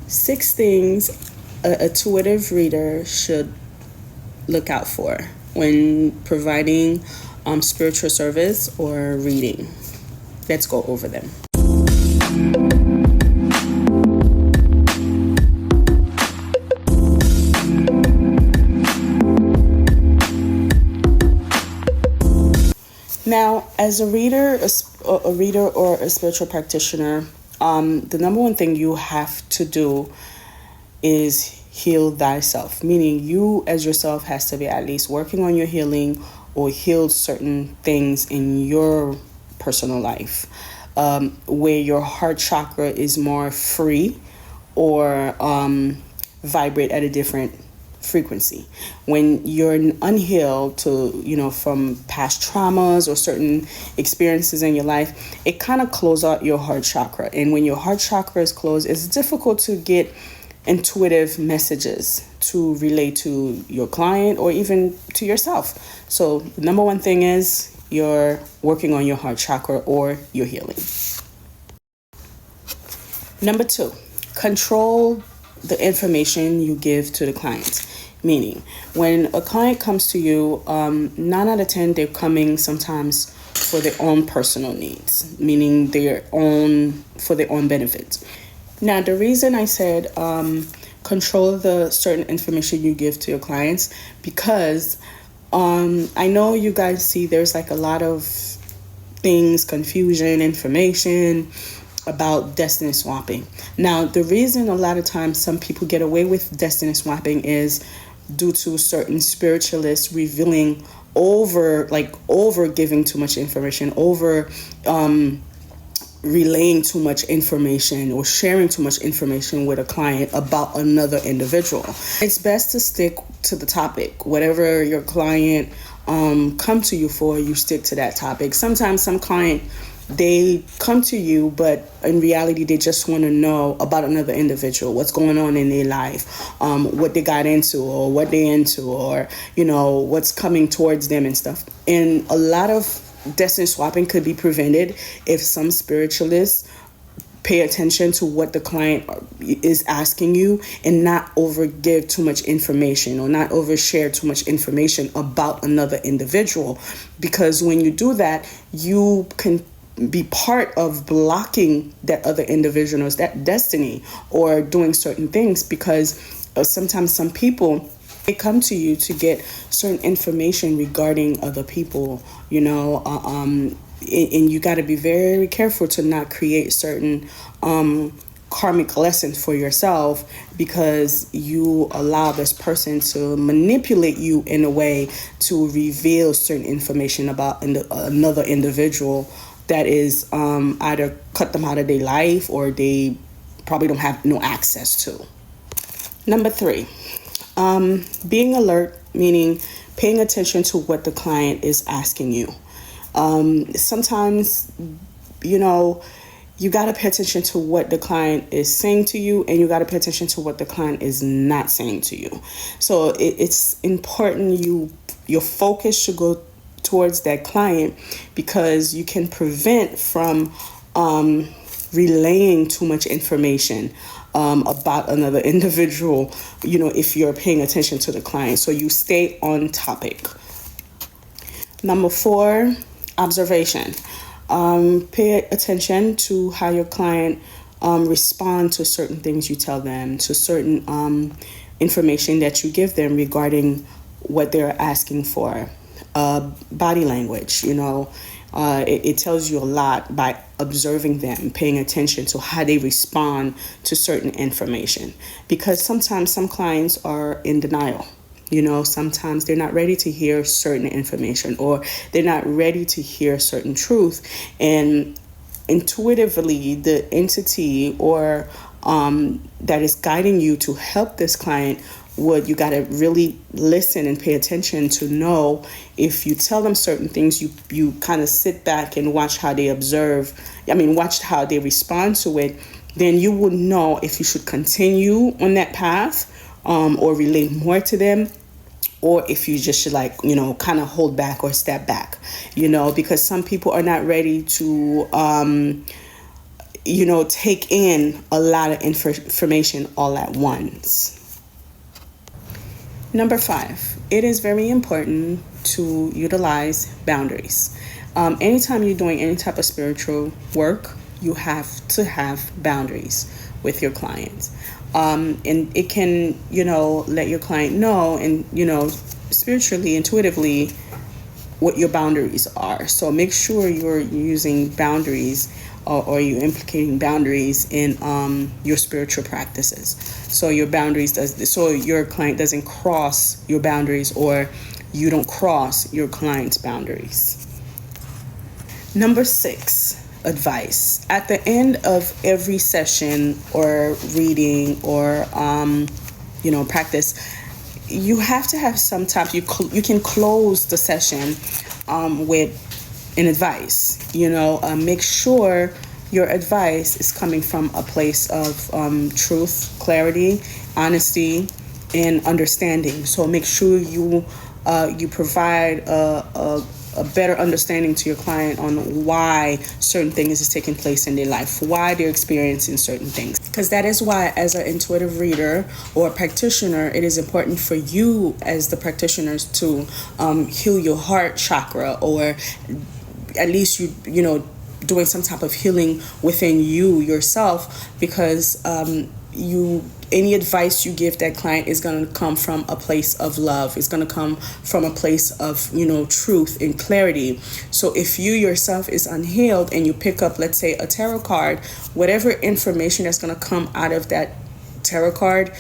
6 things a intuitive reader should look out for when providing spiritual service or reading. Let's go over them. Now, as a reader, or a spiritual practitioner, the number one thing you have to do is heal thyself, meaning you as yourself has to be at least working on your healing or healed certain things in your personal life, where your heart chakra is more free or vibrate at a different frequency. When you're unhealed from past traumas or certain experiences in your life, it kind of closes out your heart chakra. And when your heart chakra is closed, it's difficult to get intuitive messages to relate to your client or even to yourself. So the number one thing is you're working on your heart chakra or you're healing. Number 2, control the information you give to the client. Meaning, when a client comes to you, 9 out of 10, they're coming sometimes for their own personal needs, meaning for their own benefits. Now, the reason I said control the certain information you give to your clients, because I know you guys see there's like a lot of things, confusion, information about destiny swapping. Now, the reason a lot of times some people get away with destiny swapping is due to certain spiritualists revealing over giving too much information, over relaying too much information or sharing too much information with a client about another individual. It's best to stick to the topic. Whatever your client come to you for, you stick to that topic. Sometimes some client, they come to you, but in reality, they just want to know about another individual, what's going on in their life, what they got into or what they're into, or, what's coming towards them and stuff. And a lot of destiny swapping could be prevented if some spiritualists pay attention to what the client is asking you and not overgive too much information or not overshare too much information about another individual. Because when you do that, you can be part of blocking that other individual's that destiny or doing certain things, because sometimes some people, they come to you to get certain information regarding other people, and you got to be very careful to not create certain karmic lessons for yourself, because you allow this person to manipulate you in a way to reveal certain information about another individual that is either cut them out of their life or they probably don't have no access to. Number 3, being alert, meaning paying attention to what the client is asking you. Sometimes, you got to pay attention to what the client is saying to you, and you got to pay attention to what the client is not saying to you. So it's important your focus should go towards that client, because you can prevent from relaying too much information about another individual, if you're paying attention to the client. So you stay on topic. Number 4, observation. Pay attention to how your client respond to certain things you tell them, to certain information that you give them regarding what they're asking for. Body language, it tells you a lot by observing them, paying attention to how they respond to certain information. Because sometimes some clients are in denial. Sometimes they're not ready to hear certain information, or they're not ready to hear certain truth. And intuitively, the entity or that is guiding you to help this client, you got to really listen and pay attention to know if you tell them certain things, you kind of sit back and watch how they watch how they respond to it. Then you would know if you should continue on that path or relate more to them, or if you just should kind of hold back or step back, because some people are not ready to take in a lot of information all at once. Number 5, it is very important to utilize boundaries. Anytime you're doing any type of spiritual work, you have to have boundaries with your clients. And it can, let your client know and, spiritually, intuitively, what your boundaries are. So make sure you're using boundaries or you're implicating boundaries in your spiritual practices. So your client doesn't cross your boundaries, or you don't cross your client's boundaries. Number 6, advice. At the end of every session or reading or practice, you have to have some type. You can close the session with an advice. Make sure your advice is coming from a place of truth, clarity, honesty, and understanding. So make sure you provide a better understanding to your client on why certain things is taking place in their life, why they're experiencing certain things. Because that is why, as an intuitive reader or a practitioner, it is important for you as the practitioners to heal your heart chakra, or at least doing some type of healing within yourself, because any advice you give that client is going to come from a place of love. It's going to come from a place of, truth and clarity. So if you yourself is unhealed and you pick up, let's say, a tarot card, whatever information that's going to come out of that tarot card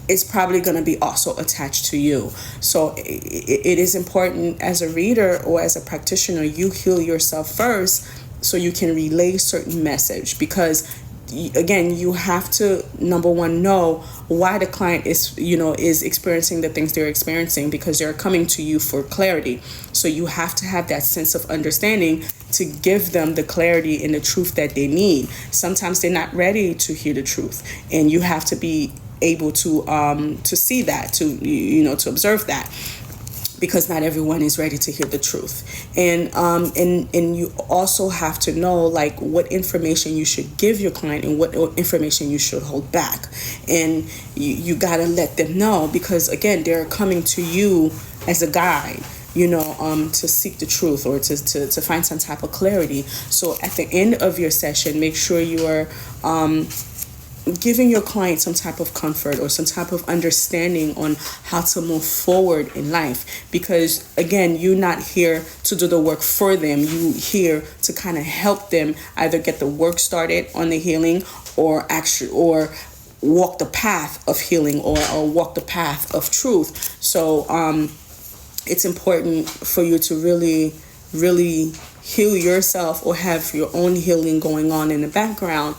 is probably going to be also attached to you. So it is important as a reader or as a practitioner, you heal yourself first so you can relay certain message, because again, you have to, number one, know why the client is experiencing the things they're experiencing, because they're coming to you for clarity. So you have to have that sense of understanding to give them the clarity and the truth that they need. Sometimes they're not ready to hear the truth, and you have to be able to see that, to observe that, because not everyone is ready to hear the truth. And you also have to know what information you should give your client and what information you should hold back. And you got to let them know, because again, they're coming to you as a guide, to seek the truth or to find some type of clarity. So at the end of your session, make sure you are giving your client some type of comfort or some type of understanding on how to move forward in life. Because again, you're not here to do the work for them. You're here to kind of help them either get the work started on the healing, or walk the path of healing, or walk the path of truth. So it's important for you to really, really heal yourself, or have your own healing going on in the background,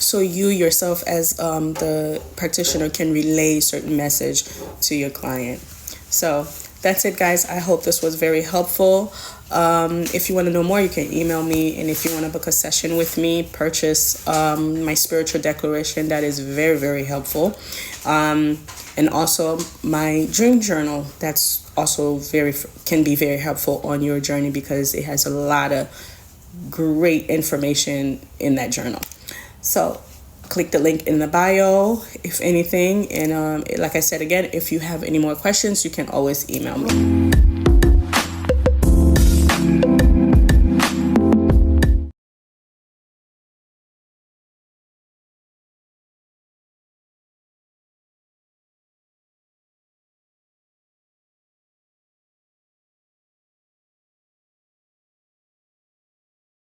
so you yourself as the practitioner can relay certain message to your client. So that's it, guys. I hope this was very helpful. If you want to know more, you can email me. And if you want to book a session with me, purchase my spiritual declaration. That is very, very helpful. And also my dream journal. That's also can be very helpful on your journey, because it has a lot of great information in that journal. So click the link in the bio, if anything. And like I said, again, if you have any more questions, you can always email me.